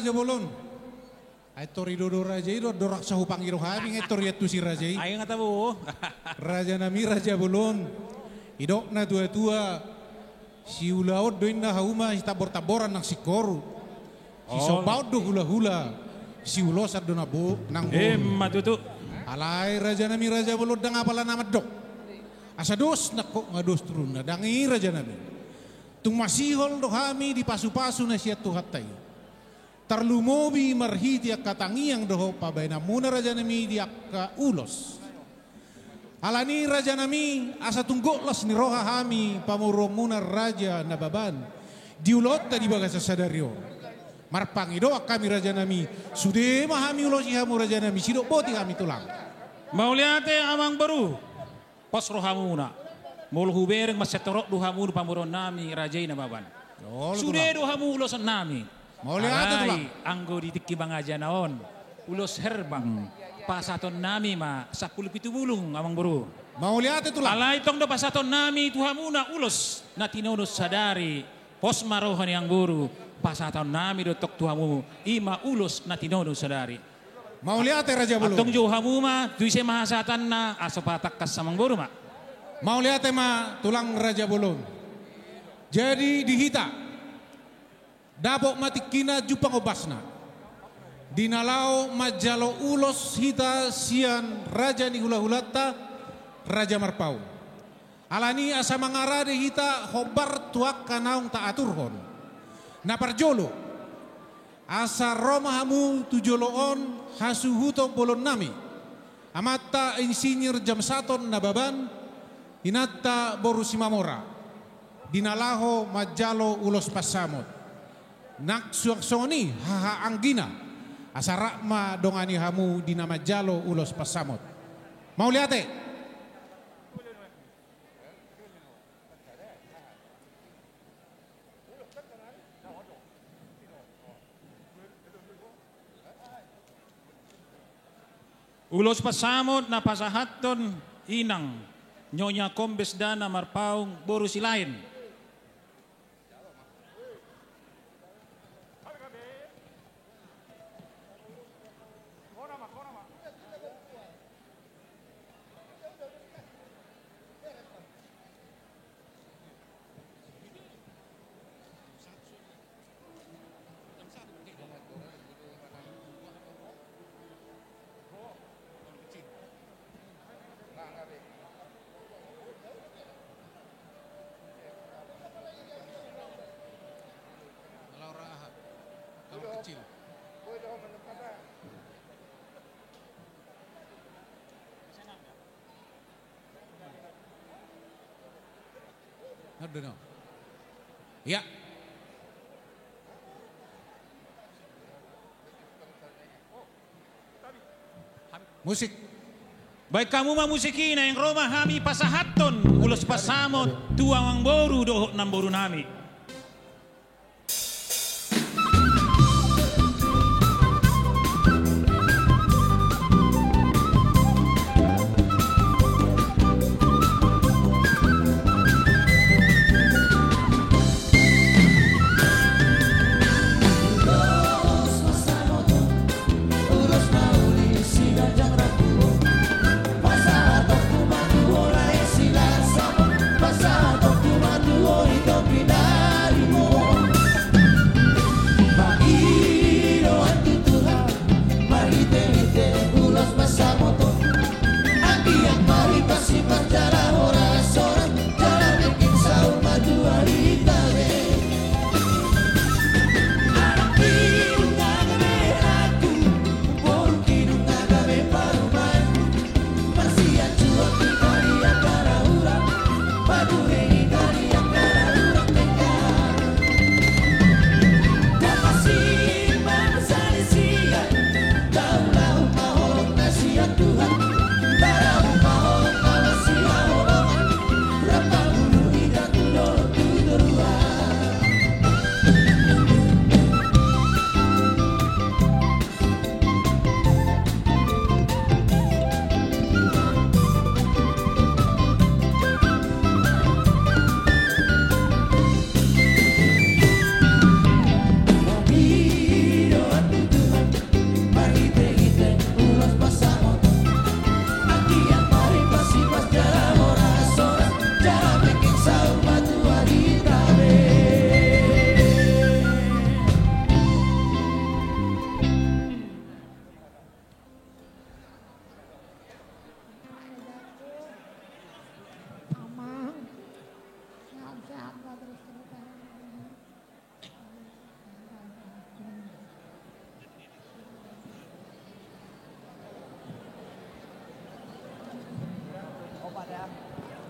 raja bolon. Ay torido raja itu dorak sahu panggiro kami ngetori itu si raja. Ayo nga tabo. Raja nami raja bolon. Idok na tua-tua. Si ulaot doin na hauma si tabor-taboran ng sikoru. Si sobaut do hula-hula. Si ulosat do na bu nang Matutu. alay raja nami raja bolon dang apala namat dok. Asa dos nako ngados turun na dangi raja nami. Tung masihol do kami di pasu-pasu na siya tuhatay. Tarlumobi marhiti ak katangiang doho pabay na muna raja nami di ak ulos. Alani raja nami asa tunggoklas ni roha kami pamurong muna raja nababan. Diulot na di baga sa sadaryo. Marpang ido ak kami raja nami. Sude mahami ulos ihamu raja nami. Sido boti kami tulang. Mauliate amang baru. Pos rohamuna. Mul hubereng masetorok duhamu pamuron nami rajay na baban. Sude duhamu ulosan nami. Mauliate tulang. Anggo ditikki bang aja naon. Ulos herbang. Pasaton nami ma 10 bulung amang baru. Mauliate tulang. Alay tong do pasaton nami tuhamuna ulos na tinunus sadari. Pos marohan yang guru. Pasaton nami do tok tuhamu ima ulos na tinunus sadari. Mauliate raja bolon. Atong johamu ma tuise mahasatan na asopatak kas samang guru ma. Mauliate ma tulang raja bolon. Jadi dihita. Dabok matikina jupang obasna. Dinalao majalo ulos hita sian raja ni hula-hulata raja marpau. Alani asa mangarade hita hobar tuak kanaung ta aturhon. Naparjolo asa Roma hamu tujoloon hasuhuto bolon nami. Amata insinyur jam saton nababan inatta borusimamora. Dinalaho majalo ulos pasamot. Naksuaksoni haha anggina. Asarakma dongani hamu dinamajalo ulos pasamot. Mau lihat Ulos pasamot na pasahaton inang nyonya kombes dana marpaung boru silain. kecil. Aduh, ya. Musik. Baik kamu mah musikina yang Roma kami pasahaton ulos pasamot tuang boru dohok nam boru nami. Pasado tu maduro y dominar.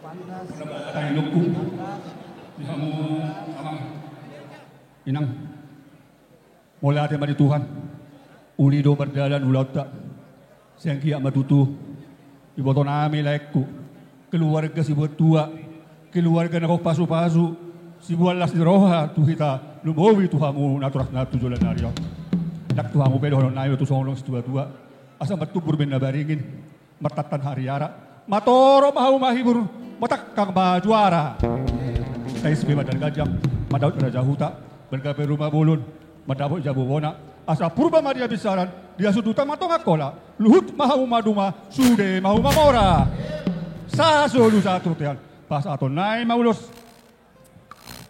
Tayo luku. Kamu amang inang. Mula ate madi Tuhan. Ulido berjalan ulau tak. Sengki matutu. Iboto nami laikku. Keluarga si tua. Keluarga na kau pasu-pasu. Si bualas di roha tu kita lumowi Tuhamu naturas natu jolan nario. Dak Tuhamu pedo nayo tu songlong tua-tua. Asa matubur benda baringin. Matatan hariara. Matoro mahu mahibur. Matak kang juara. Saya sebi madan gajang. Madaut raja huta. Bergape rumah bulun. Madabot jabu wona. Asa purba madia bisaran. Dia suduta matong akola. Luhut mahu maduma. Sude mahu mamora. Sasulu satu tian. Pas ato nai maulos.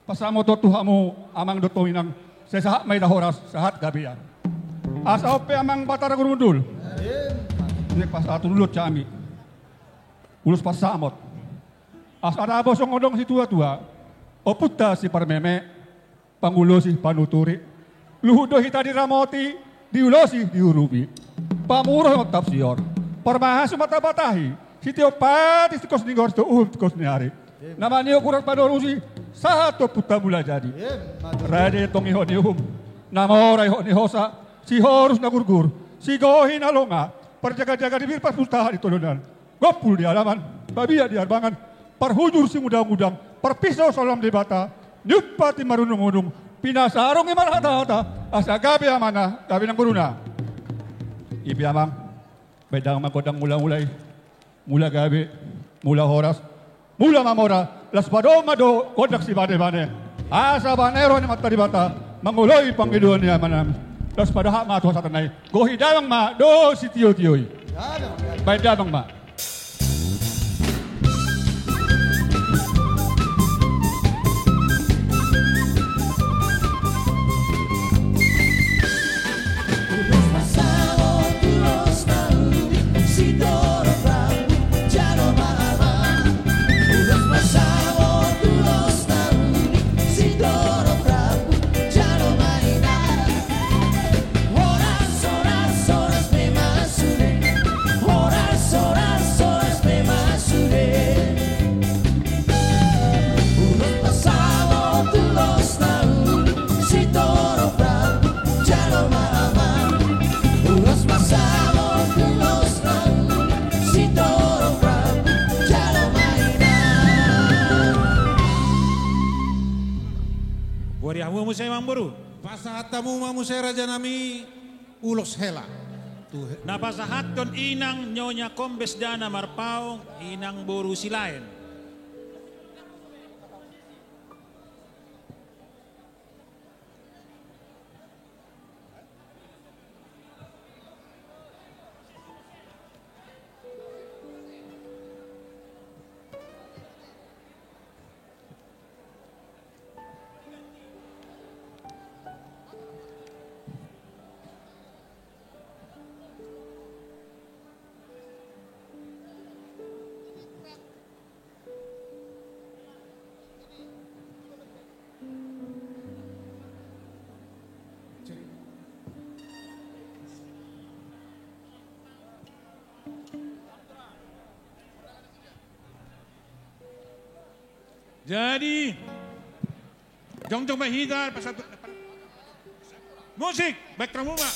Pasamo to Tuhamu amang doto inang sesahat may dahoras sahat gabian. Asa ope amang batara gurundul. Nek pas ato lulot kami. Ulus pasamot. Asa ada bosong odong si tua-tua. Oputa si parmeme. Pangulo si panuturi. Luhudo hita di ramoti. Diulosi diurubi. Pamuroh ngotap siyor. Parmahas mata-batahi. Si Teopati si kos ninggor si kos niari. Nama niyo kurat padorusi. Satu puta mula jadi. Rade tong iho ni Namora iho ni hosa. Si horus na gurgur. Si gohi na longa. Perjaga-jaga di birpas pustahan di tolonan. Gopul di halaman. Babia di arbangan. Parhujur si mudang-mudang. Perpisau solam di bata. Nyupati marunung-unung. Pinasarong iman hata-hata. Asa gabi amana. Gabi ng guruna. Ibi amang. Bedang makodang mula-mulay. Mula gabi. Mula horas. Mula mamora. Las mado kodak si bane-bane. Asa banero ni mata di bata. Manguloy panggiluan niya manam. Las hak ma tuwa sa tanay. Gohi damang ma. Do si tiyo-tiyoy. Baik damang ma. Wariahu mo sa imang buru. Pasahatamu mamu saya raja nami ulos hela. Napasahat kon inang nyonya kombes dana marpaong inang buru silain. Jadi, jong-jong mahidar pasatu. Musik, background muma.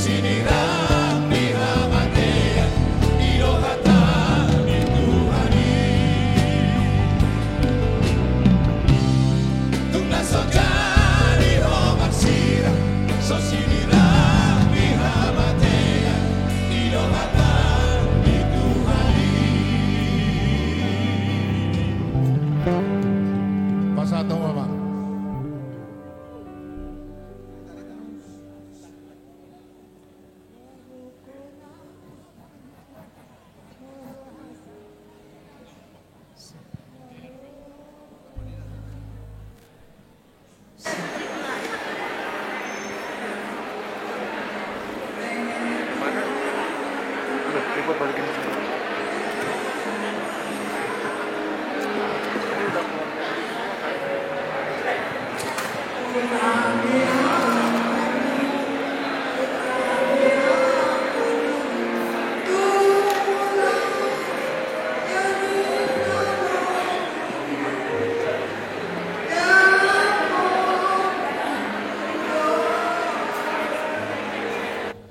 sosinirang mihamatea ilohatan Tuhani tung nasojani homaksira sosinirang mihamatea ilohatan Tuhani. Pasado Mama.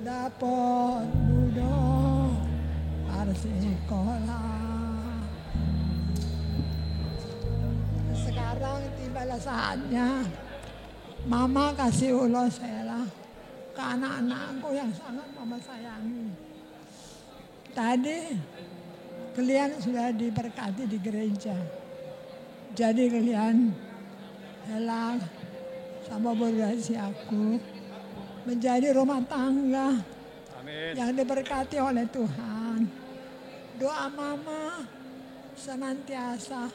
Dapat duduk sekolah. Sekarang tibalah saatnya Mama kasih ulos Sela ke anak-anakku yang sangat Mama sayangi. Tadi kalian sudah diberkati di gereja. Jadi kalian Sela sama berdasi aku menjadi rumah tangga yang diberkati oleh Tuhan. Doa Mama senantiasa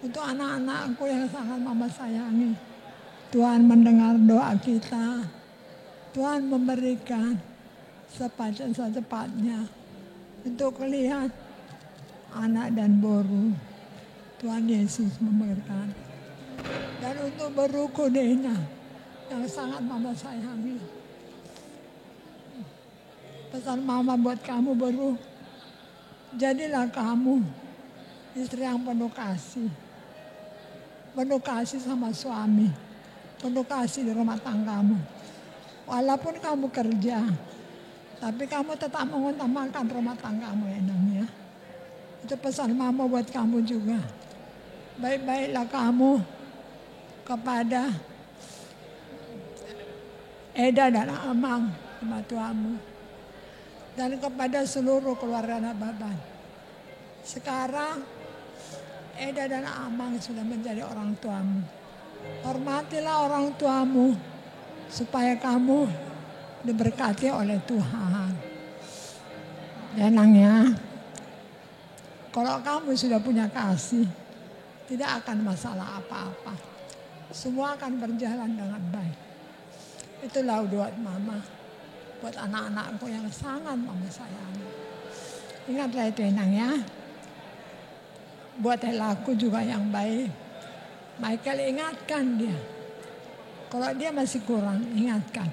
untuk anak-anakku yang sangat Mama sayangi. Tuhan mendengar doa kita. Tuhan memberikan secepatnya untuk kalian anak dan boru. Tuhan Yesus memberkati. Dan untuk beruku Dena yang sangat Mama sayangi. Pesan Mama buat kamu baru, jadilah kamu istri yang penuh kasih. Penuh kasih sama suami, penuh kasih di rumah tanggamu. Walaupun kamu kerja, tapi kamu tetap mengutamakan rumah tanggamu ya. Itu pesan Mama buat kamu juga. Baik-baiklah kamu kepada Eda dan Amang, mertuamu, dan kepada seluruh keluarga Nababan. Sekarang Eda dan Amang sudah menjadi orang tuamu. Hormatilah orang tuamu supaya kamu diberkati oleh Tuhan. Tenang ya. Kalau kamu sudah punya kasih, tidak akan masalah apa-apa. Semua akan berjalan dengan baik. Itulah doa Mama buat anak-anakku yang sangat Mama sayangi. Ingatlah itu Enang ya. Buat Helaku juga yang baik. Michael ingatkan dia. Kalau dia masih kurang, ingatkan.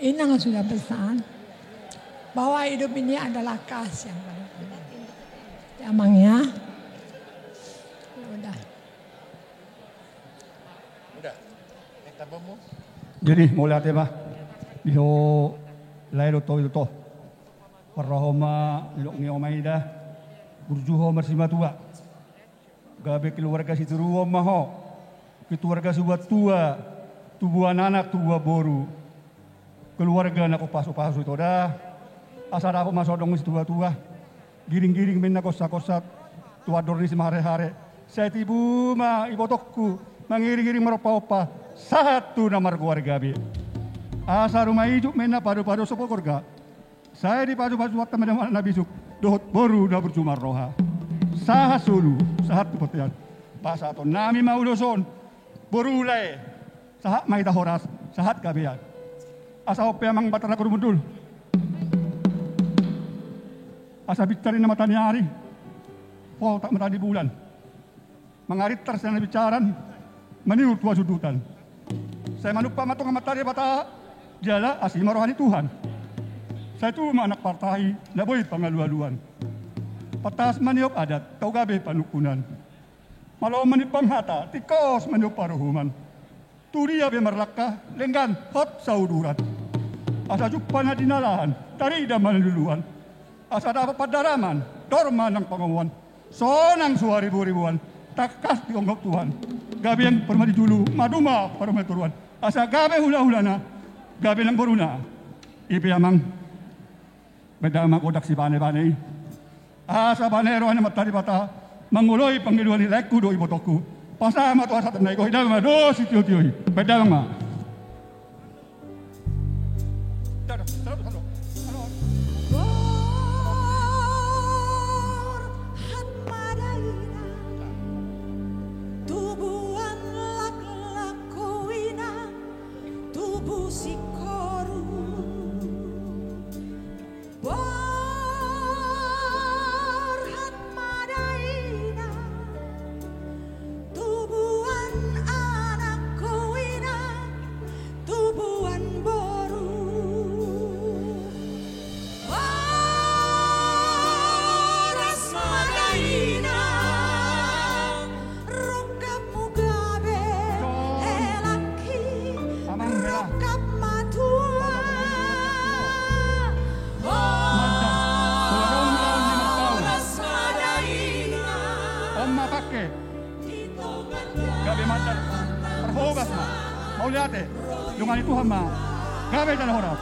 Inang sudah pesan bahwa hidup ini adalah kasih yang baik. Ya Mang ya. Udah. Jadi mulai tema diho lailo to itu parahoma ilok ni omaida burjuho marsima tua gabe keluarga situ ruo maho keluarga subat tua tubuh anak tua boru keluarga nak pasu-pasu itu dah asal aku masuk dong tua-tua giring-giring menna kosa-kosa tua dorni semare-hare saya tibu ma ibotokku mengiring-iring meropa-opa satu nama keluarga bi asa rumah hidup menna padu-padu sopo keluarga saya di padu-padu waktu menama nabi suk dohot boru dah bercuma roha sah sulu sahat potian pas atau nami mau doson boru lai sahat mai horas sahat kabian asa ope amang batara kurumudul asa bicari nama tani hari oh tak meradi bulan mengarit tersana bicaran meniur tua sudutan saya manupa matong matari bata jala asima rohani Tuhan saya itu anak partai laboi pangalu-aluan patas maniop adat tau gabe panukunan malau menipang hata tikos maniop paruhuman turia be marlaka lenggan hot saudurat asa jukpan na dinalahan, tarida man luluan, asa dapat padaraman, dorman ng pangawan, sonang suwari-ribuan, takas tiongkok Tuhan, gabi yang permadi dulu, maduma permadi turuan, asa gabi hula-hula na, gabi ng boruna, ipiyamang, bedama kodak si bane-bane, asa banero na matari bata, manguloy pangiluan ni lekku do ibotoku, pasama to asa tanay ko, hidang ma, do si tiyo-tiyo, bedama ma. Lungan Tuhan ma, gabe dan horap.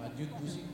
Lanjut musik.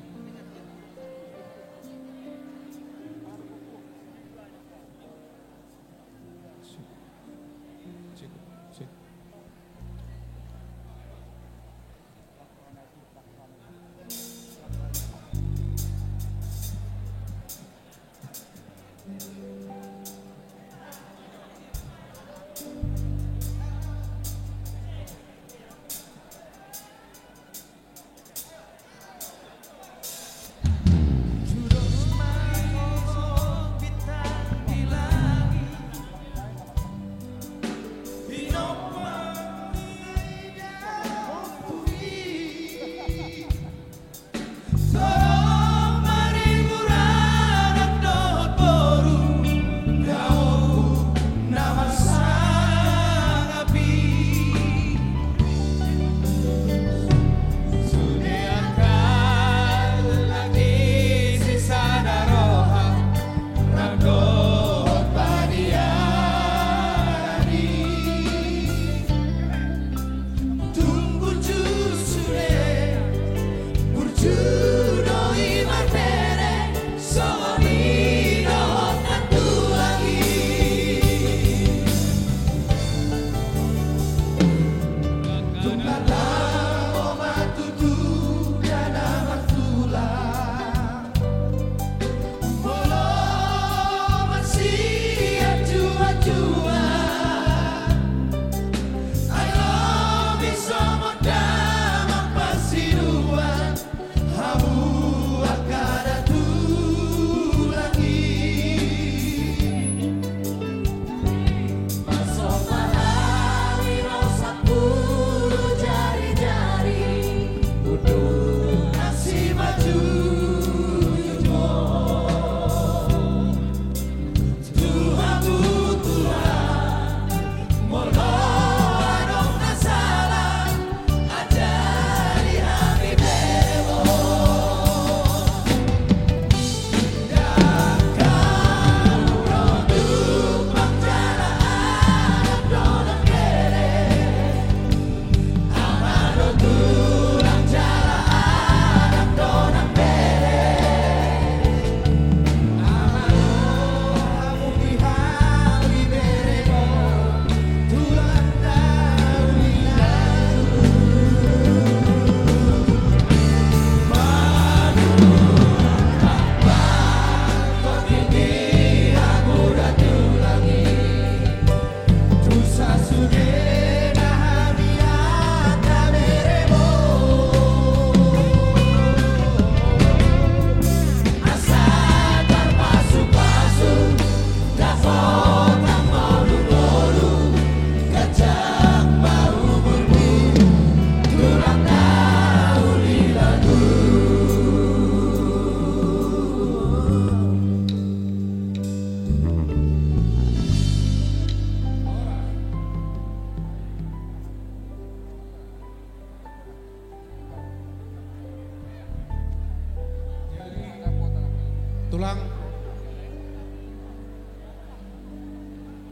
Tulang.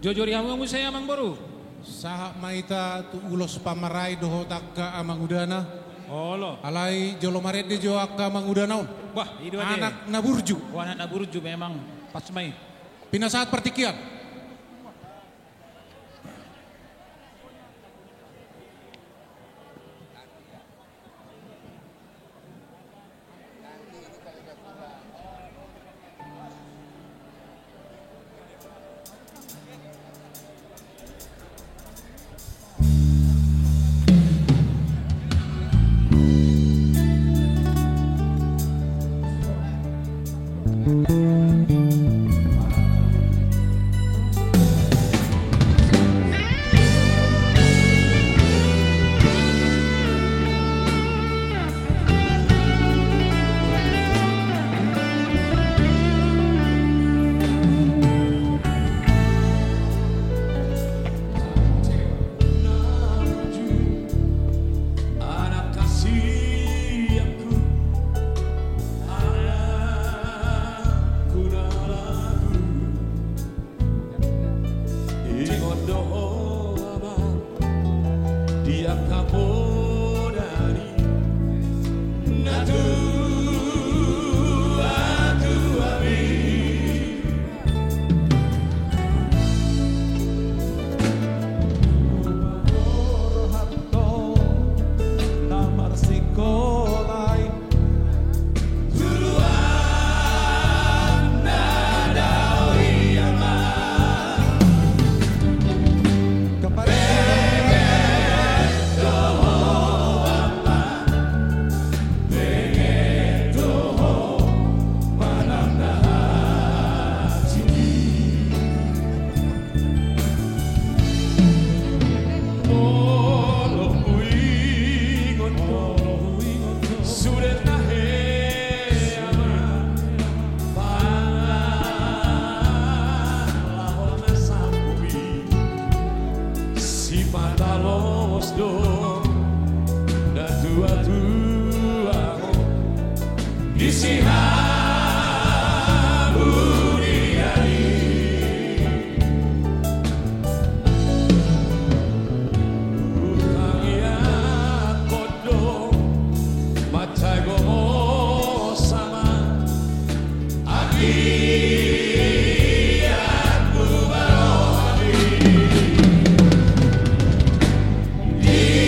Jojori hamu saya Amang Baru. Saha maita tu ulos pamarai doho takka amang udana. Olo. Alai jolo marede jo akka amang udanaun. Wah, itu aja. Anak naburju. Wah, anak naburju memang pas main. Pina saat pertikian. Di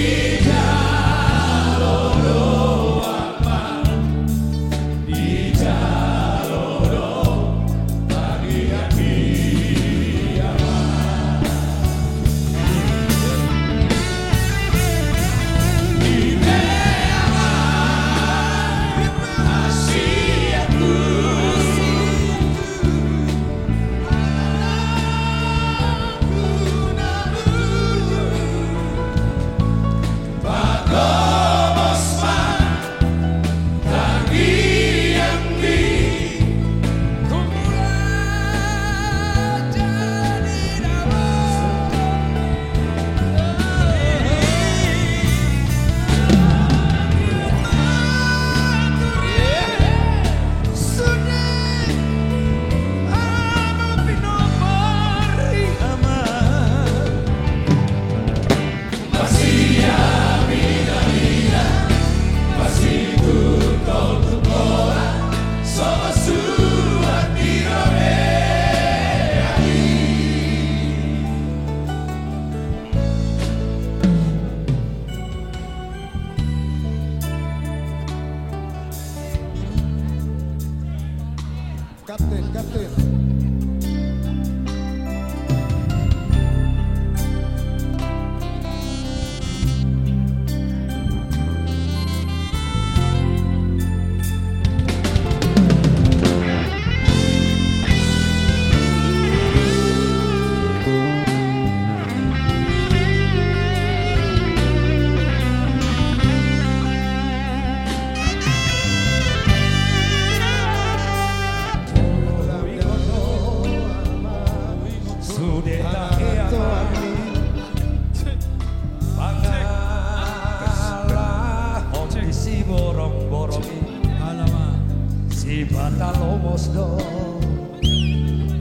batalomos do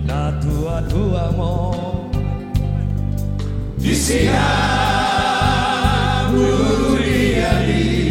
na tua mão di siang buriali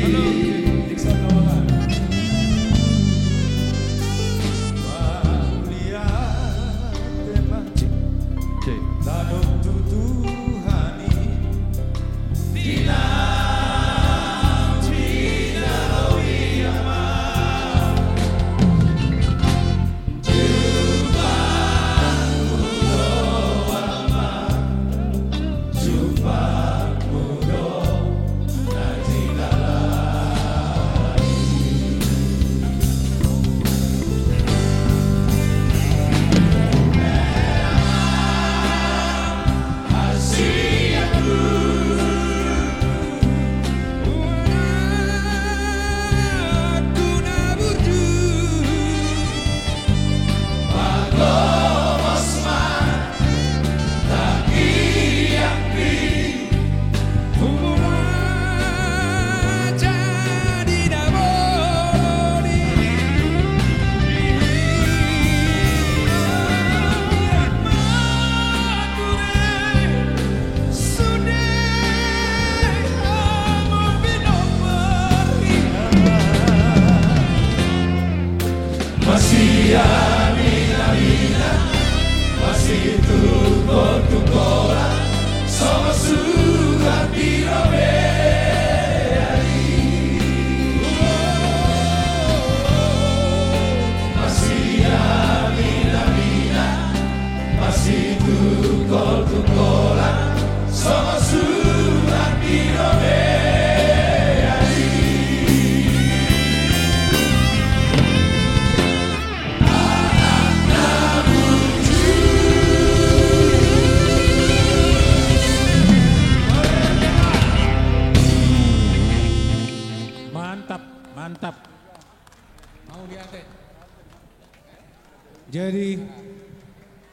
Mantap. Mau diate. Jadi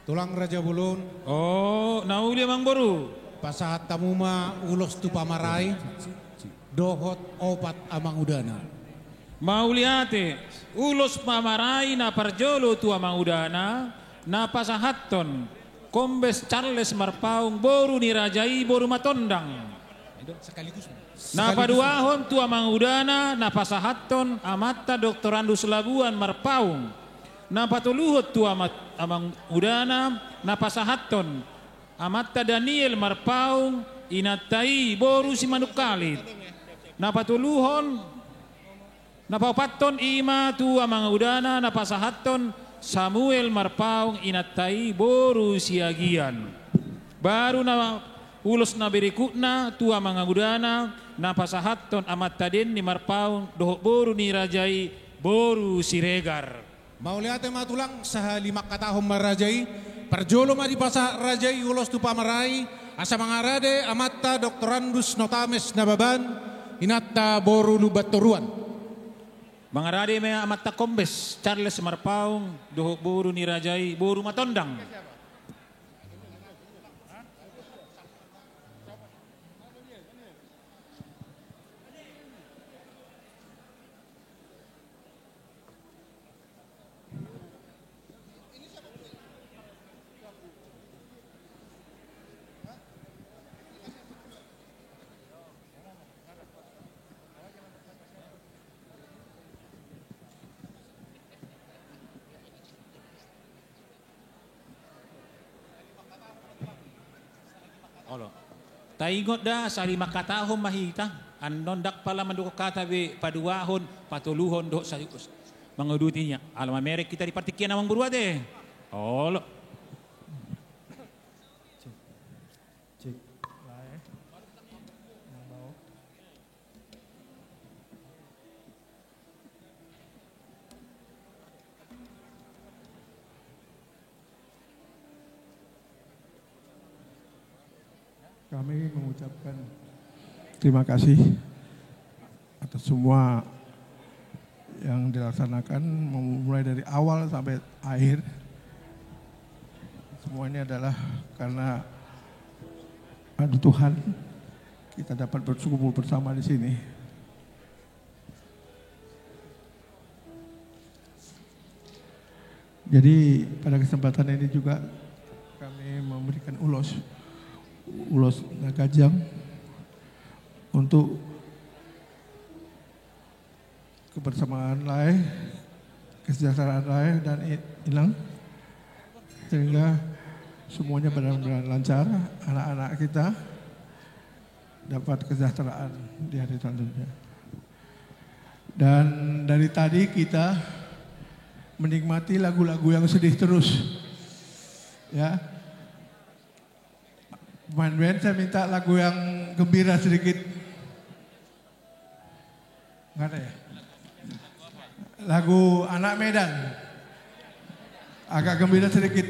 tulang Raja Bulun. Oh, nauli mang baru. Pasahat tamuma ulos tu pamarai. Dohot opat amang udana. Mau liate, ulos pamarai na parjolo tu amang udana, na pasahaton, Kombes Charles Marpaung boru ni Rajai boru matondang. Sekaligus. Na paduahon tu amang udana, na pasahaton amata doktorandus Labuan Marpaung. Na patuluhot tu amang udana, na pasahaton amata Daniel Marpaung inatai boru si Manukalit. Na patuluhon na papaton ima tu amang udana, na pasahaton Samuel Marpaung inatai boru si Agian. Baru na ulos na berikutna tu amang udana, na pasahaton amat tadin ni Marpaung dohok boru ni Rajai boru si Regar. Mau lihat matulang saha 5 katahom marajai perjolo ma di pasah Rajai ulos tu pamarai asa mangarade amatta doktorandus notames nababan inatta boru lubatoruan. Mangarade me amatta Kombes Charles Marpaung dohok boru ni Rajai boru matondang. Taingot da sa 5 katahom mahita andon dak pala manduk kata be paduahon patuluhon do sa mangudutinya alam Amerik kita di partikian namang berua deh. Oh lo. Kami mengucapkan terima kasih atas semua yang dilaksanakan mulai dari awal sampai akhir. Semua ini adalah karena ada Tuhan kita dapat berkumpul bersama di sini. Jadi pada kesempatan ini juga kami memberikan ulos Nagajang untuk kebersamaan Lai, kesejahteraan Lai dan Inang, sehingga semuanya benar-benar lancar, anak-anak kita dapat kesejahteraan di hari selanjutnya. Dan dari tadi kita menikmati lagu-lagu yang sedih terus, ya. Pemain band saya minta lagu yang gembira sedikit. Enggak ada ya? Lagu Anak Medan. Agak gembira sedikit.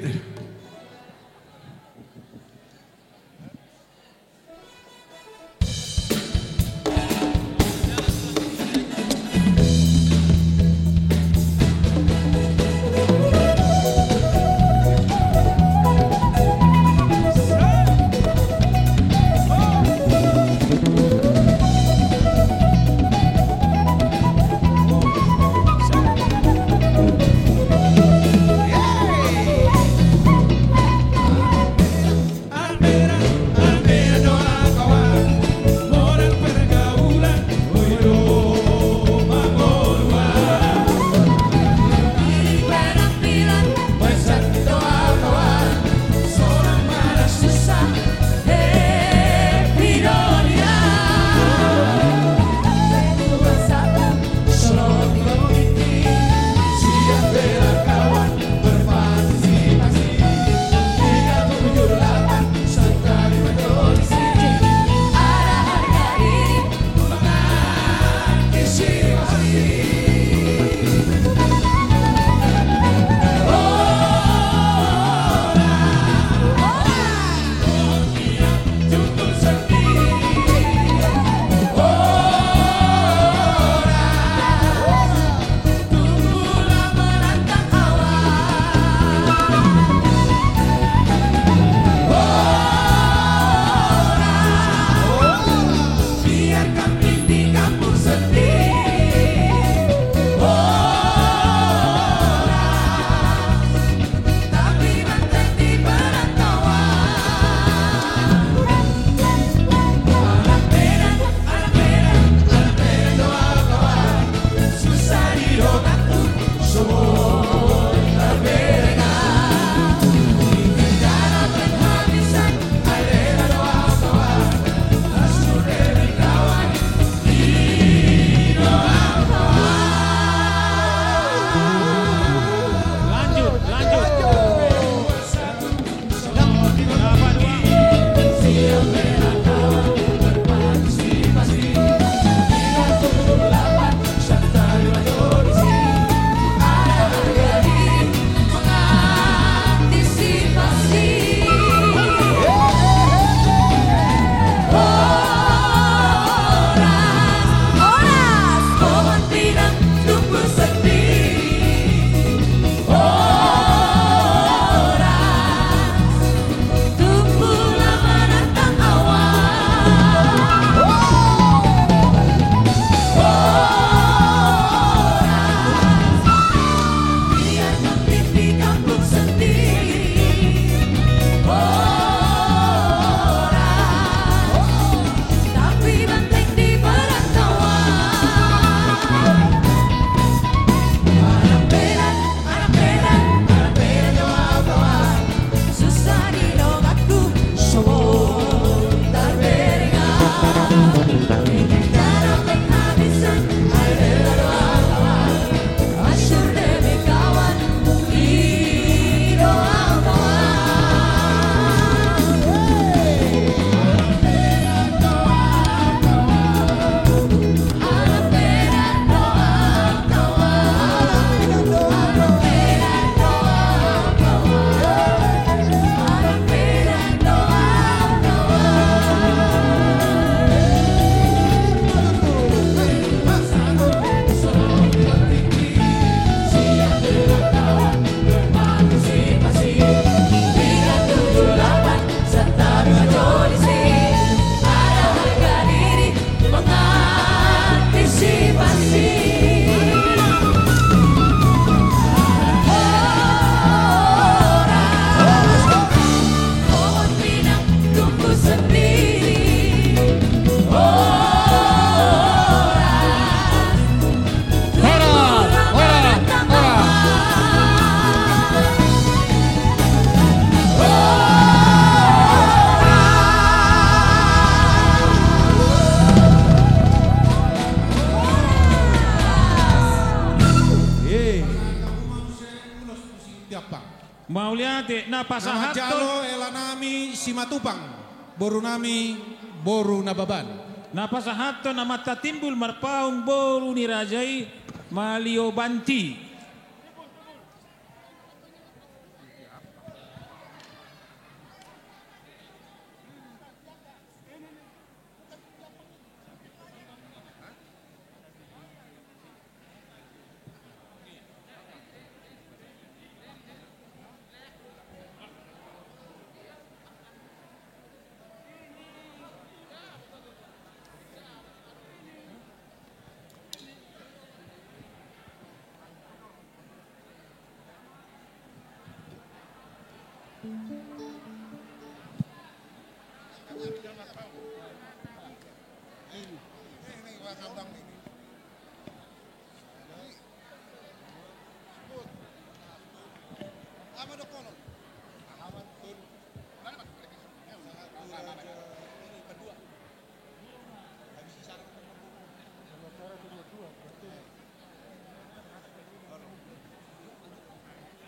Mauliate na Nama pasahaton jalo elanami simatupang. Boru nami boru nababan. na pasahaton na matatimbul marpaung boru ni Rajai Maliobanti.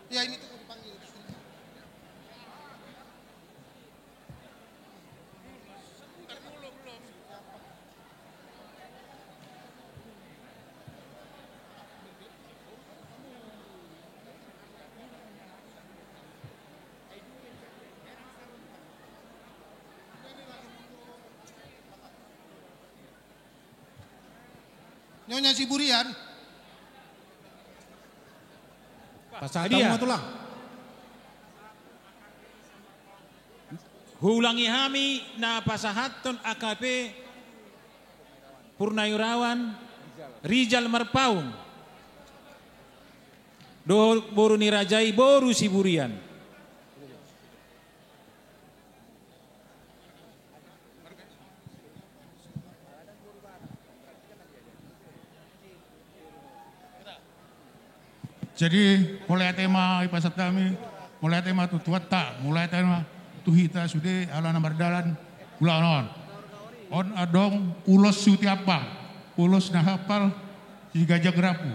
Ya ini tuh dipanggil. Nyonya Siburian. Pasal tulang. Hulangi hami na pasahaton AKP Purnayurawan Rijal Marpaung. Do boru ni Rajai boru Siburian. Jadi mulai tema ipasat kami, mulai tema tutuat tak, mulai tema tuhita sudah alana berdalan ulanon. On adong ulos suti apa, ulos nahapal si gajah gerapu.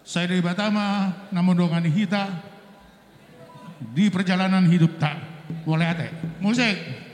Saya dari Batama, namun dongan hita di perjalanan hidup tak, mulai ate musik.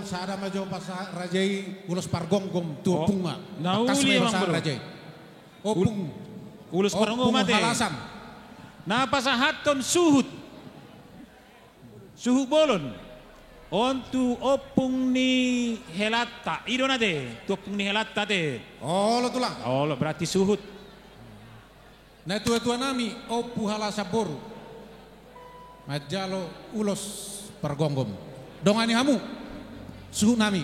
Sada majo pasar Rajai ulos pargonggom tu punga. Nauli emang bro. Rajai. Opung. Ulus pargonggom mate. Halasan. Na pasahaton suhut. Suhut bolon. Ontu opung ni helata. Ido nade. Tu opung ni helata te. Oh lo tulang. Oh lo berarti suhut. Na tua nami opu halasa boru. Majalo ulos pargonggom. Dongani hamu. Suhu nami.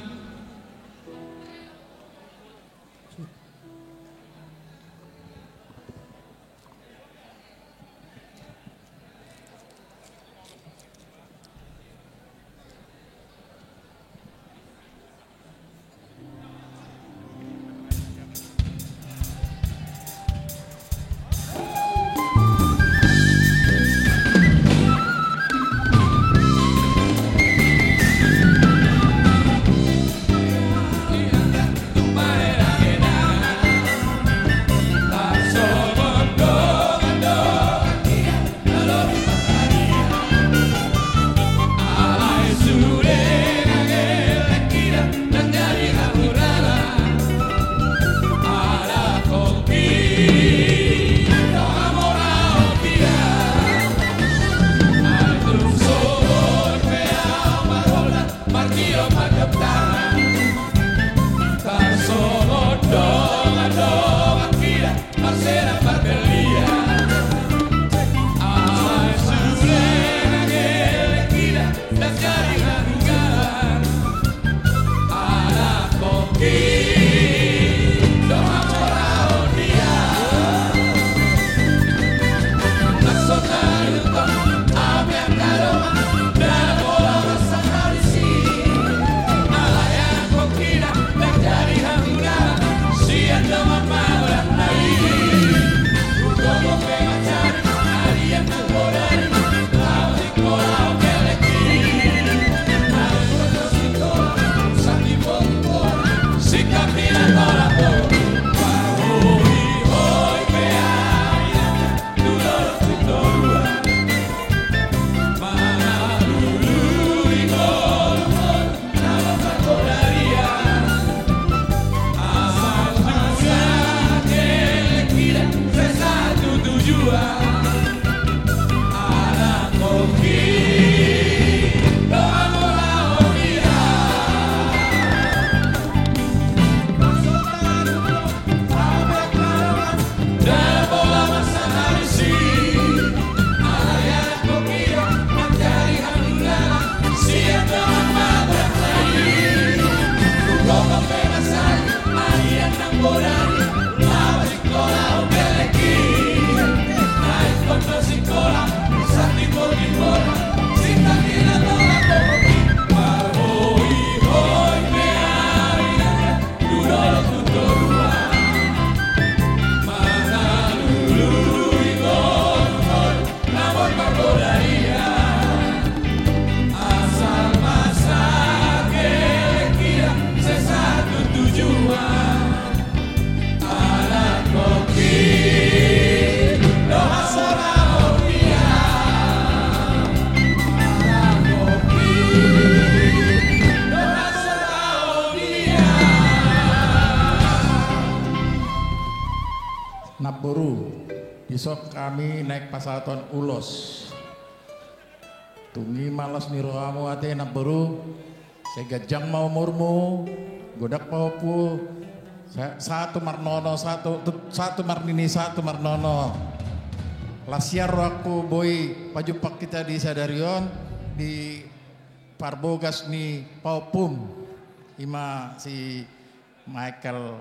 Naboru. Besok kami naik pasaton ulos. Tungi malas niro kamu ate Naboru. Saya gajang mau murmu. Godak paupu. Satu marnono, satu marnini, satu marnono. Lasiar aku boy pajupak kita di Sadarion di Parbogas ni paupum. Ima si Michael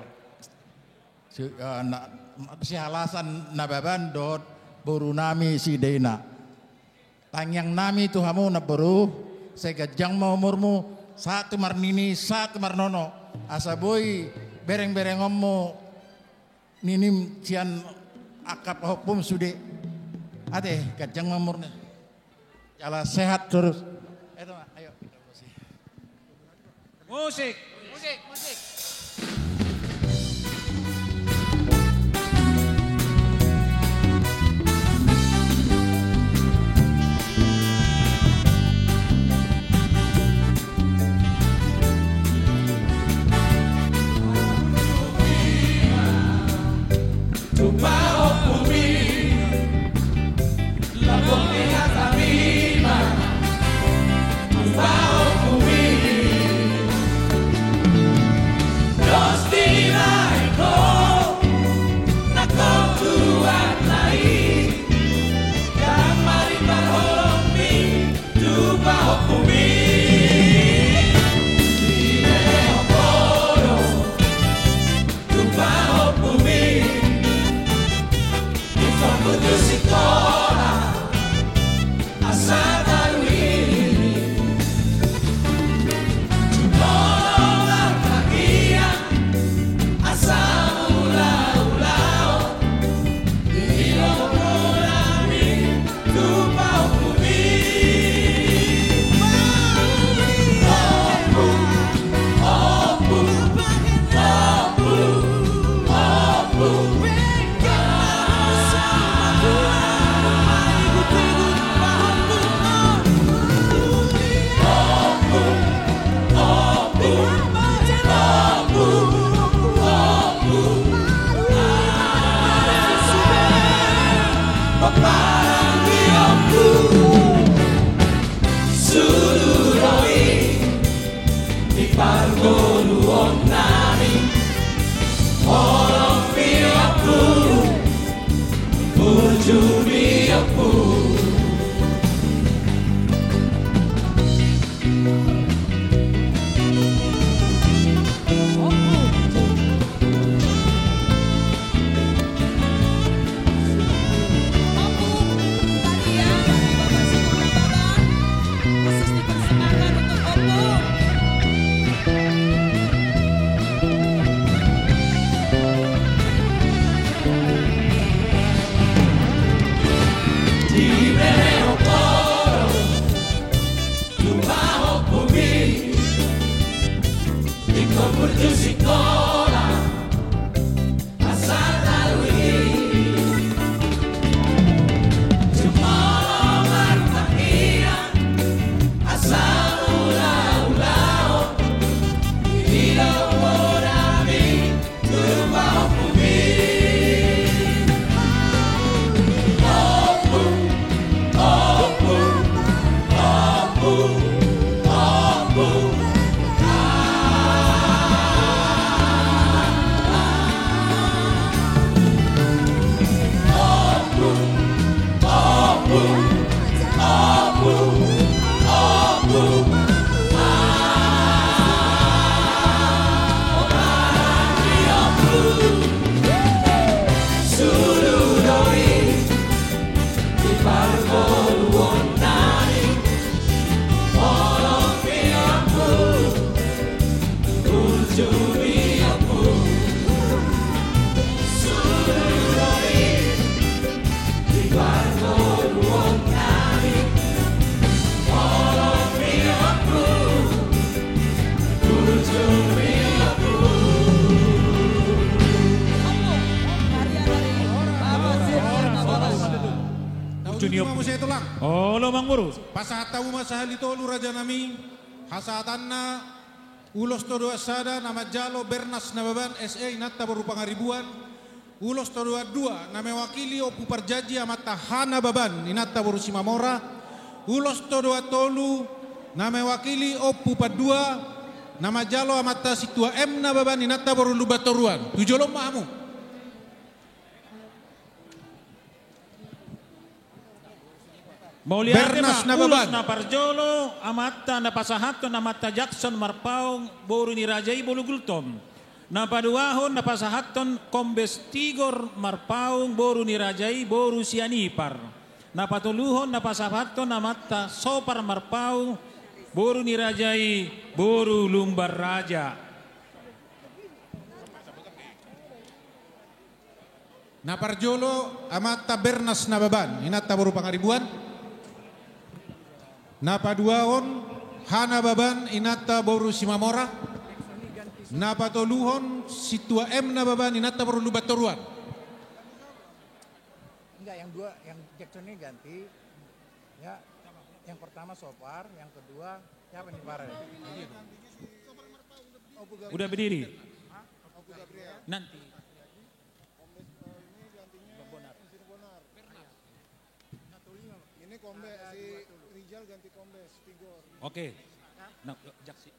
si alasan nababan dot boru nami si Dena. Tangyang nami tuhamu na boru. Saya gajang mau murmu. Satu marnini, satu marnono. Asa boy bereng-bereng ommo ninim cian akap hukum sude ate gajang mamurnya jala sehat terus itu ayo kita musik. Pasata umasahal ito raja nami hasatanna ulos todo asada nama jalo bernas nababan SA natta berupa ngaribuan Ulos to 22 na mewakili o puparjaji amata Hana Baban inata boru Simamora. Ulos to 23 na mewakili o pupadua na majalo amata situa M na Baban inata boru Lubatoruan. Tujolom mahamu. Mauliate Bernas ma na ulos Baban. na Parjolo amata na Pasahaton amata Jackson Marpaong boru ni Rajai Bolugultom. Na paduahon na Pasahaton Kombes Tigor Marpaong boru ni Rajai boru Sianipar. Na patuluhon na Pasahaton amata Sopar Marpaong boru ni Rajai boru Lumbar Raja. Na Parjolo amata Bernas na Baban inata boru Pangaribuan. Na paduahon Hana Baban inata boru Simamora. Na patuluhon situa M na Baban inata boru Lubatoruan. Enggak, yang dua, yang Jackson ini ganti. Ya, yang pertama Sopar, yang kedua siapa nih Pare? Udah berdiri. Nanti. Ini Kombes si Rijal ganti Kombes Tigor. Oke. Nah, Jackson.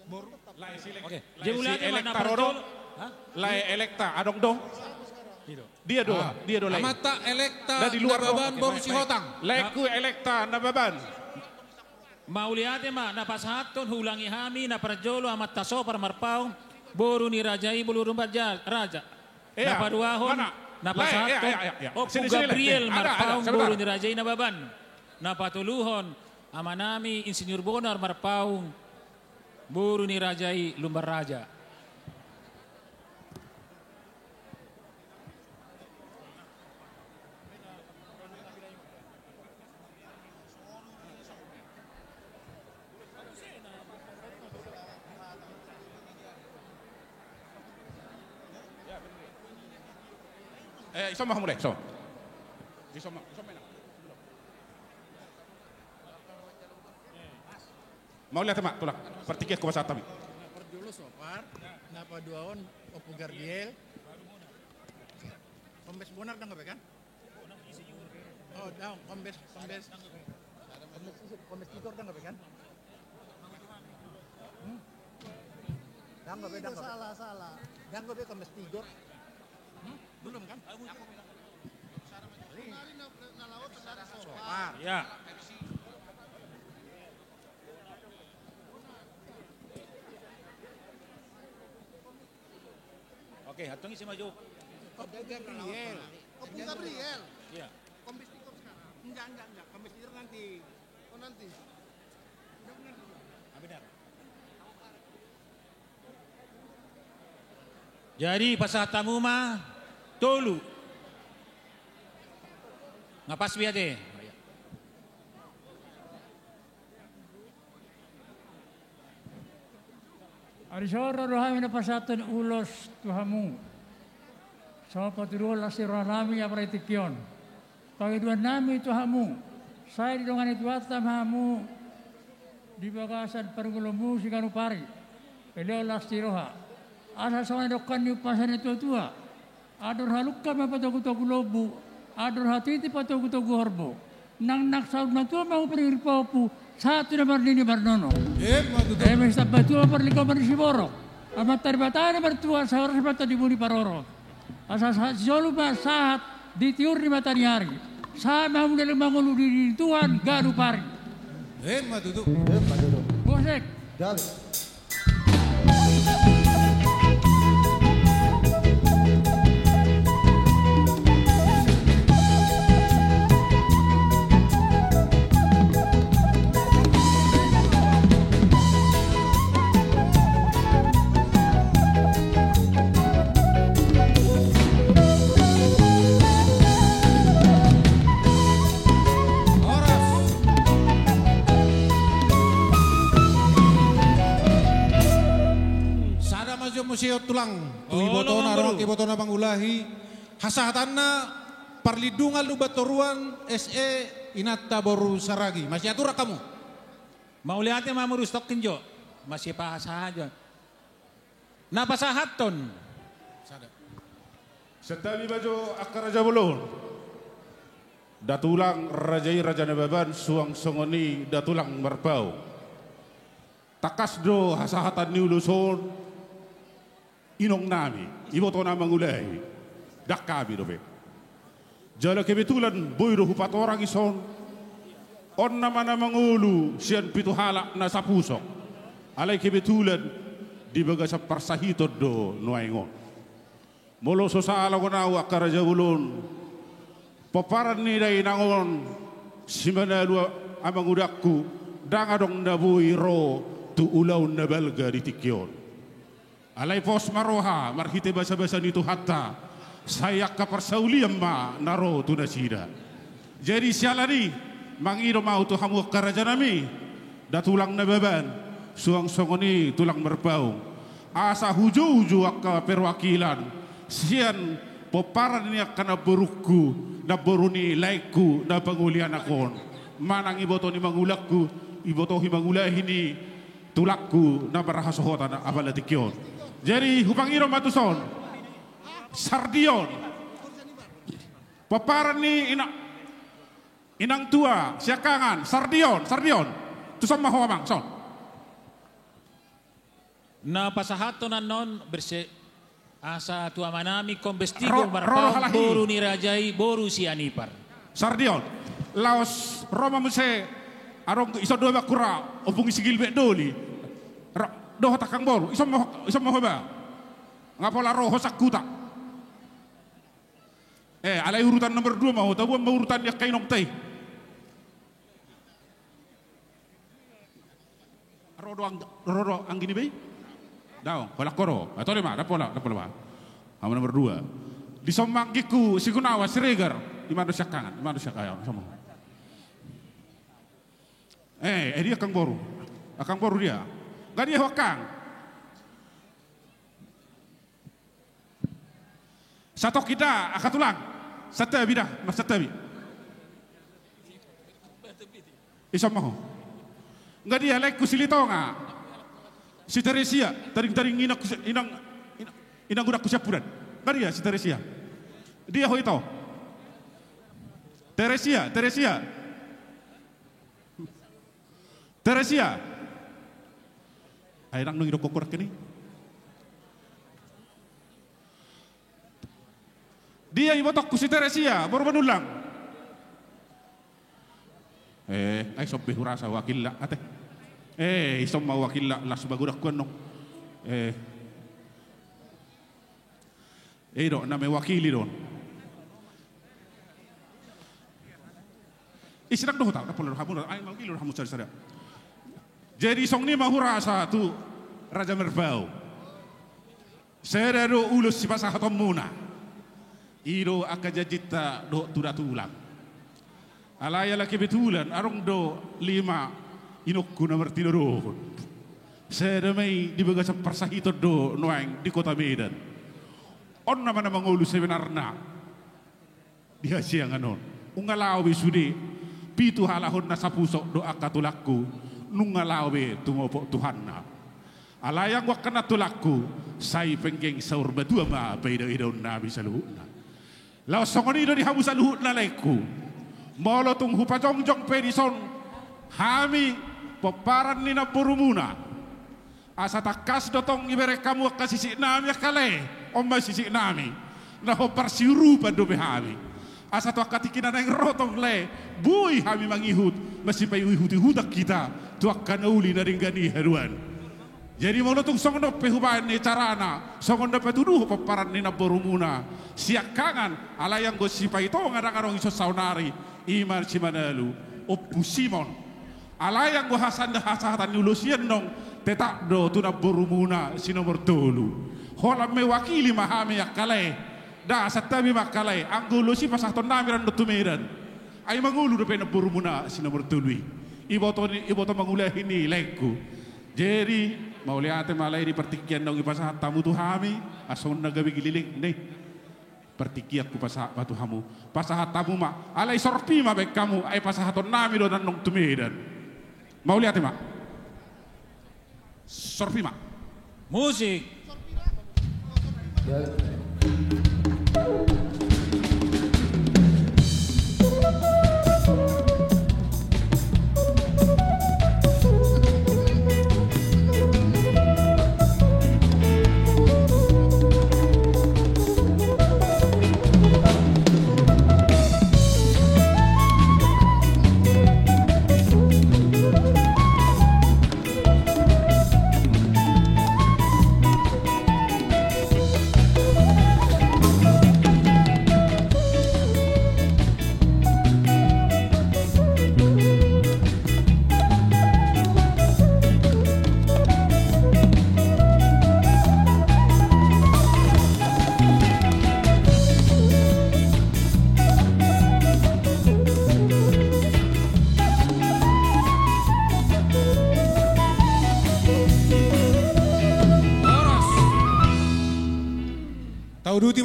Oke. Jemulate mana Elekta Roro? Lai Elekta Adong dong. Dia do lai. Amata Elekta Lah di luar na Baban dong. boru si Hotang. Laiku Elekta na Baban. Mauliate ma na Pasahaton hulangi hami na Parjolo amat taso par Marpaong boru ni Rajai bulu rumbat raja. Na paduahon na Pasahaton Opu Gabriel Marpaong boru ni Rajai na Baban. Na patuluhon amanami Insinyur Bonar Marpaong boru ni Rajai Lumbar Raja. Iso mah mulai, so. Iso mah mana? Mau lihat mak tulak. Pertiket ko sa tami. Perjolo Sopar, na paduahon Opu Gabriel. Kombes Bonar dah nggak kan? Oh, dah Kombes Tigor dah nggak kan? Dah nggak salah. Dah nggak Kombes Tigor. Belum kan? Sopar. Ya. Oke, hatung isi maju. Opu Gabriel. Iya. Kombes Tigor sekarang. Enggak. Kombes Tigor nanti. Oh nanti. Benar. Jadi pasah tamu mah tolu. Ngapas biar deh. Arisoro rohami na pasatan ulos tuhamu. Sa paturuan la sirah nami ya pratikyon. Pagituan nami tuhamu. Saya didongan itu atam hamu di bagasan pergulumu si kanupari. Beliau la siroha. Asa sama dokan ni pasan itu tua. Adur halukka mapatogu-togu lobu. Adur hatiti patogu-togu horbo. Nang naksaud na tua mau perirpopu. Satu nomor ini Barnono. Emes tabatua perliko bersiboro. Amat terbatana bertua sahur sebata dibuni paroro. Asas jolu saat ditiur di matahari. Sama mulai mangulu di Tuhan garu pari. Duduk. Bosek. Jali. Museo tulang tuibotona ro ibotona pangulahi hasahatanna parlidungan lubatoruan SE inatta boru saragi masih atur kamu mau lihatnya mau rustok kenjo masih pahasaha aja napasahaton Setabi bajo akar raja belon. Datulang rajai raja nababan suang songoni datulang marpau. Takas do hasahatan ni uluson inong nami iboto na mangulay dakabi dobe. Jala kebetulan boy do hupat orang ison on naman na mangulu siyan pituhala na sa pusok. Alay kebetulan di baga sa parsahito do nuaingon. Molo so sa alaw na akar raja belon. Paparan ni day nangon si manalua amang udakku dangadong nabuhi ro tu ulaw na balga di tikyon. Alay pos maroha marhite basa-basa nito hatta sayak kaparsauliam ma naro tu nasida. Jadi siala ni mangiro mau tu hamu karajanami datulang nababan suang songoni tulang merpau asa huju-huju akka perwakilan sian poparan niya kana berukku na boruni laiku na pangulian akon manang iboto ni mangulakku iboto himangulah ini tulakku na barahasohota na abalatikyon. Jadi hupangiro matuson sardion poparan ni inang tua siakangan sardion tu sama hoamang son na pasahato na non berse asa tua manami kombestigo marpau boru ni rajai boru si anipar sardion laos roma muse arong iso dua bakura opung isigil be doli doh takang boru iso mo hoba ngapola roho sakuta alay urutan nomor 2 mau tabu mau urutan ya kainong tay rodo ang gini bay daw wala koro ato lima dapola ba ama nomor 2 di somanggiku si Gunawa si Regar di mana siya kaya sama dia akang boru dia gak dia wakang satu kita akatulang satabi dah satabi isam maho nggak dia like kusilitonga si Teresia taring inang gudak kusiapuran nggak dia si Teresia dia ho itu Teresia ay nang nungiro kokor kini dia ibotok ku si Teresia baru menulang ay sobe hurasa wakil la ate isom mau wakil la subagudak ko no do name wakili don isirak do ta polo hamu ay wakil hamu sari jadi song ni mahurasa tu raja merbau serero ulus si pasahatom muna iro akajajita do tudatulang alaya laki betulan arong do 5 inokku nomor 3 sedemai di bagas persahito do noang di kota Medan on nama mangulus sebenarnya dia siang anon ungalawi sudi pitu halahon na sapusok do akatulakku nungalawi tungopok Tuhanna alayang wakana tulakku say penggeng saur badua ma beda-beda nabi saluhuna laos songoni do dihamu saluhuna laiku molo tung hupajongjong pedison hami poparan ni na burumuna asa takas dotong ibere kamu kasisi nami kale omba sisi nami na ho parsiru pado behami asa to katikina nang rotong le bui hami mangihut masih payu hudak kita tu akan uli na ringgani haruan jadi molo tung songono pehuban ni carana songono petuduh poparan ni na burumuna siakangan alayang go sipai to ngarang-arong iso saunari Imar Cimanalu Oppu Simon alayang go hasanda hasatan ulusian nong tetak do tuna burumuna sinomor tolu holam mewakili mahami yakale da satabi makale angulusi pasaton namiran do tumeran ay mangulu do pena burumuna sinomor tolu iboto mangulah ini laiku jadi mau lihat malai di pertikian dong ipasahat tamu tu hami ason nagabi gililing nih pertikiak ku pasahat batu hamu pasahat tamu ma alai sorpi ma baik kamu ay pasahaton nami do nong tumedan mau lihat ma sorpi ma musik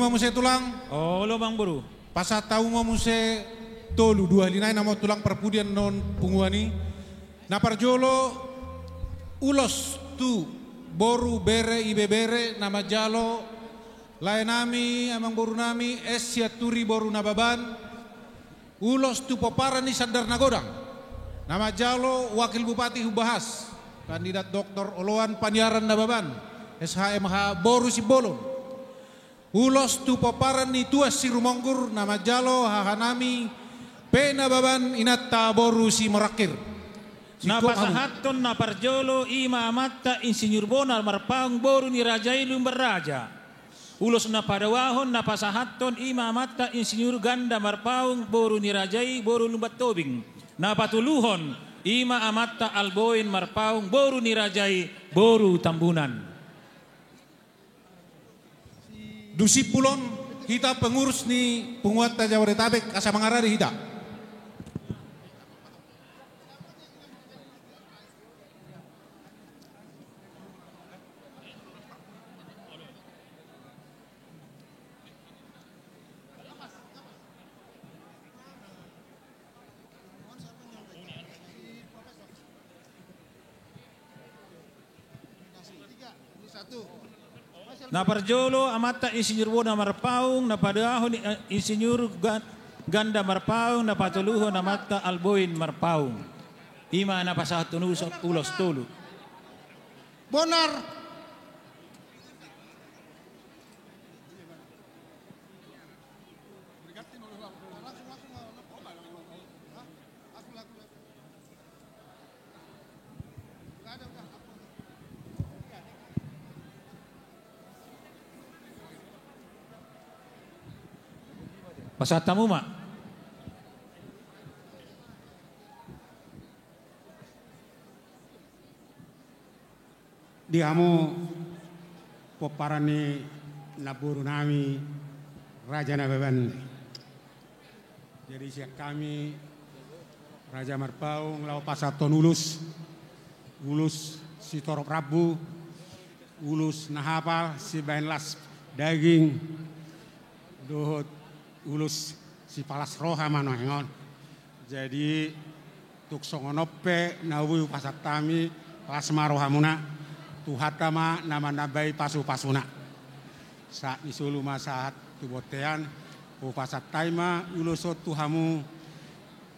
lima muse tulang. Oh, lo Bang Boru. Pasat tahu mau muse tolu dua linai nama tulang perpudian non punguani. Na parjolo ulos tu boru bere ibe bere nama jalo laenami amang boru nami esyaturi boru nababan ulos tu poparan ni sandar nagodang nama jalo wakil bupati Hubahas kandidat Dr. Oloan Panyaran nababan SHMH boru Sibolon ulos tu poparan ni tuas si rumonggur nama jalo hahanami pe nababan inatta boru si merakir. Na pasahaton na parjolo ima amatta insinyur bonar marpaung boru ni rajai lumbar raja. Ulos na padawahon na pasahaton ima amatta insinyur ganda marpaung boru ni rajai boru lumbat tobing. Na patuluhon ima amatta alboin marpaung boru ni rajai boru tambunan. Dusipulon kita pengurus ni penguat Jabodetabek asa mangarari kita. Na parjolo amata insinyur bonar marpaung na padahon insinyur ganda marpaung na patuluhon amata alboin marpaung. Ima na pasahaton ulos tulu. Bonar. Pasahat tamu mak. Di hamu poparani naburu nami Raja Nababan. Jadi siap kami Raja Marpaung lau pasaton ulus si torok rabu ulus nahapal si bainlas daging dohot ulus si palas roha manohengon. Jadi tuk songonope nawu pasat tami palas marohamuna tuhatama nama nabai pasu pasuna. Saat nisulu masahat tubotean pasat taima ulusot tuhamu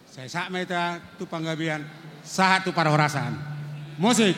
saya sak meta tu panggabian sahat tu para orasan. Musik.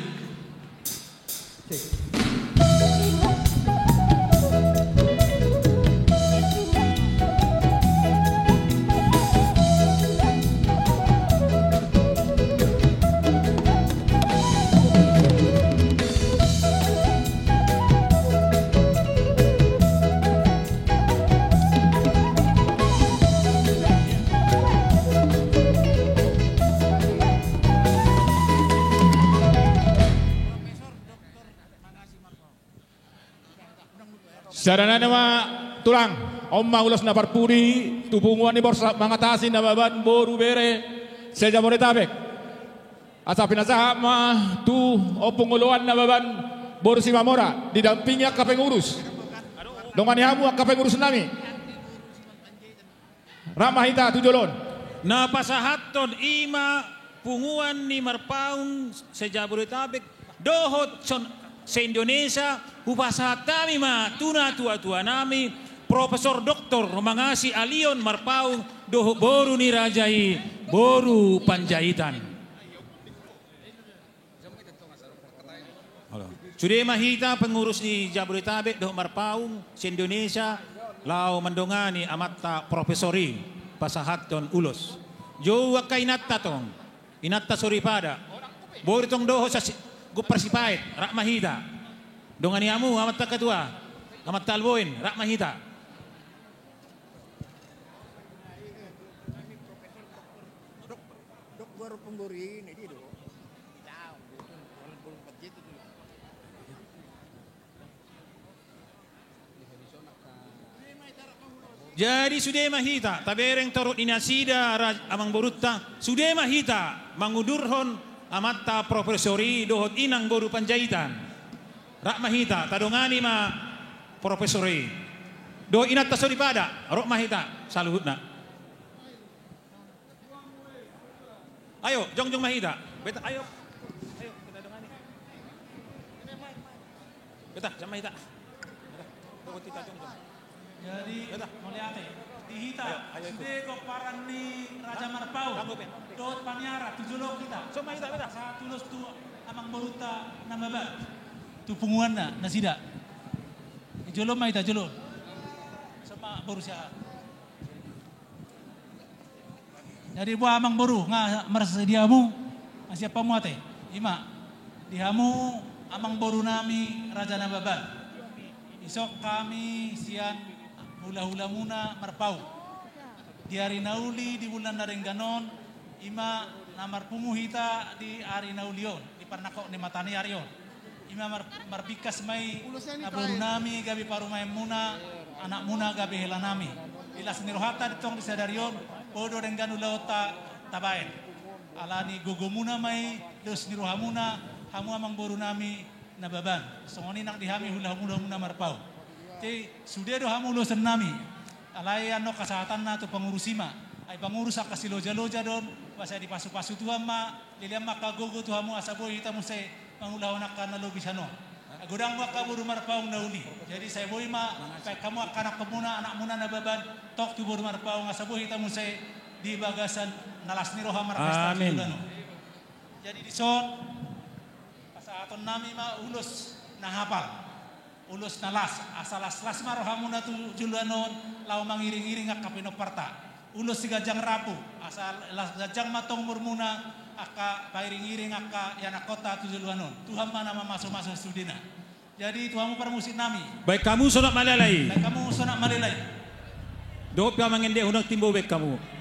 Sarana nama tulang Omma ulas na parpuri tubunguan ni borsa mangatasi na baban boru bere sa Jabodetabek. Asa pinasaha ma tu opunguluan na baban boru si Mamora didampingi ka pengurus. Dongani hamu ka pengurus nami. Ramahita tujolon. Na pasahaton ima punguan ni marpaung sa Jabodetabek dohot sa Indonesia upasatami ma tuna tua-tua nami Profesor Dr. Mangasi Alion Marpaung doho boru ni rajai boru Panjaitan. Sudah mahita pengurus di Jabodetabek doho Marpaung sa Indonesia lau mendongani amatta profesori pasahaton ulos. Jo wakai inatta tong inatta soripada boru tong doho sa Persipait, rak mahita. Dongani amu amat tak ketua, amat talboin, rak mahita. Dok baru pengguri ini dia dok. Jadi sudah mahita, tabereng torot inasida amang borutta, sudah mahita mangudurhon amatta profesori dohot inang boru Panjaitan. Rak mahita tadongani ma profesori. Do inat tasori pada, rok mahita, saluhutna. Ayo, jong mahita. Beta, ayo. Ayo, kita dengani. Beta, jam mahita. Beta, kita jong. Jadi, melihat dihita, sudah kok paran ni Raja Marpau, dot paniara, tujulok kita. So mahita, beta. Sa tulus tu amang baruta namabat. Tu punguan na sida. Jolom mahita, jolom. Sama baru siya. Jadi buah amang baru nga marasadiamu siapa mu ate ima dihamu amang baru nami Raja Nababan isok kami sian hula-hula muna marpau di hari nauli di bulan Narengganon ima namar pumuhita di hari naulion di parnako ni matani arion ima marbikas mai nabaru nami gabi parumay muna anak muna gabi helanami ilas nirohata ditong di sadarion podo dengan ulauta tabaen alani gogomuna mai dos nirohamuna hamu amang boru nami nababan songoni nang dihami hula-hula marpau te sudah do hamu losen nami alai ano kesehatan na tu pengurusima ay pengurus akasi loja-loja don basa di pasu-pasu tuhan ma liliam maka gogo tu hamu asaboy hita musay mangulahonak ka na lobisano Gudang waka buru marpaung nauli. Jadi saya boy ma kamu anak kemuna anak muna nababan tok tu buru marpaung asabuh kita musay di bagasan nalas ni roha marpesta. Amin. Jadi di son pasaton nami ma ulus nahapal. Ulus nalas asal las ma roha muna tu julanon lau mangiring-iring ak kapinoparta. Ulus si gajang rapu asal las gajang matong murmuna aka pairing-iring aka yana kota tu julanon. Tuhan mana masuk-masuk studina. Jadi Tuhanmu permusik nami. Baik kamu sonak malalai. Baik kamu sonak malalai. Dop yang mengende hundak timbo baik kamu.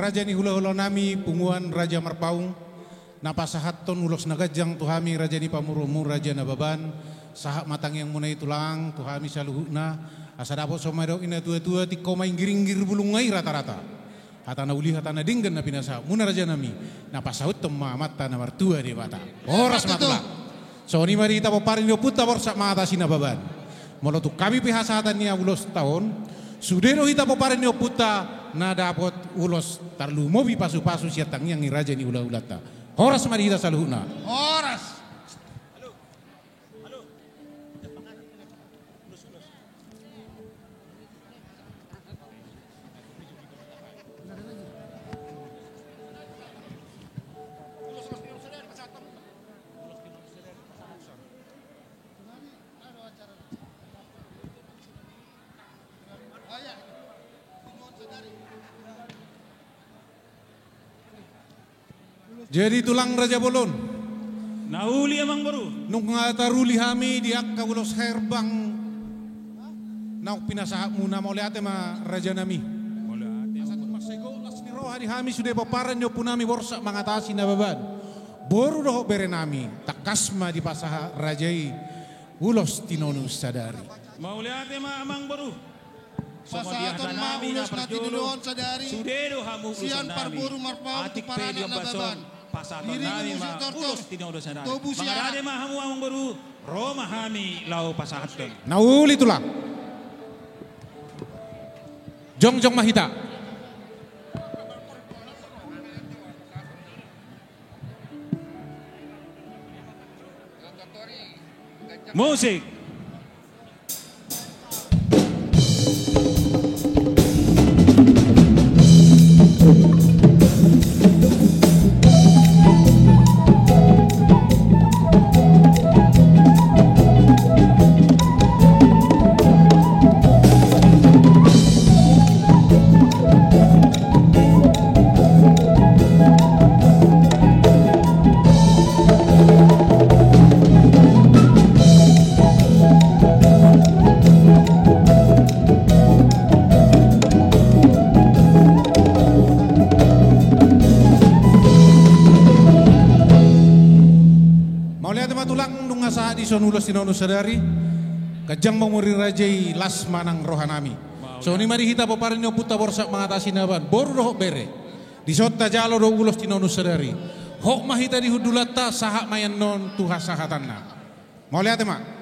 Raja ni hula-hula nami punguan Raja Marpaung napasahaton ulos nagajang tuhami Raja ni pamurumu Raja Nababan sahak matang yang munai tulang tuhami saluhuna asa dapot somadok ina tua-tua tiko main giring-gir bulungai rata-rata hatana uli hatana dinggan na pinasa muna Raja nami napasahut temma mata na martua di bata oras matula so ni mari kita paparin yo puta borsa mata sinababan molotu kami pihasatan ni ulos tahun sudero hita paparin yo puta na dapat ulos tarlu mobi pasu-pasu siatang yang Raja ni ula-ulata horas mari hita saluhuna Horas. Jadi tulang Raja Bolon. Nauli amang baru. Nung ngataruli hami di akka ulos herbang. Nauk pinasaha muna mo lihat ma Raja nami. Asat masego las ni roha di hami sudah paparan yo punami borsa mengatasi nababan. Boru doh bere nami takasma di pasaha Rajai ulos tinonus sadari. Mau lihat ma amang baru. Pasaton ma ulos na tinunuon sadari. Sudero hamu Sian parburu marpau Atik paranak pedio bason. nababan. Pasaton nami ma ulos tinonus sadari. Mangarade ma hamu amang baru. Roma hami lau pasahaton. Nauli tulang. Jongjong Mahita. Musik. Ulos tinonus sadari kajang menguri rajai las manang rohanami. So ni mari kita paparin yo puta borsa mengatasi naban. Boru doh bere. Di sota jalo do ulos tinonus sadari. Hok mahita di hudulata sahak mayan non tuha sahatanna. Mau lihat emak?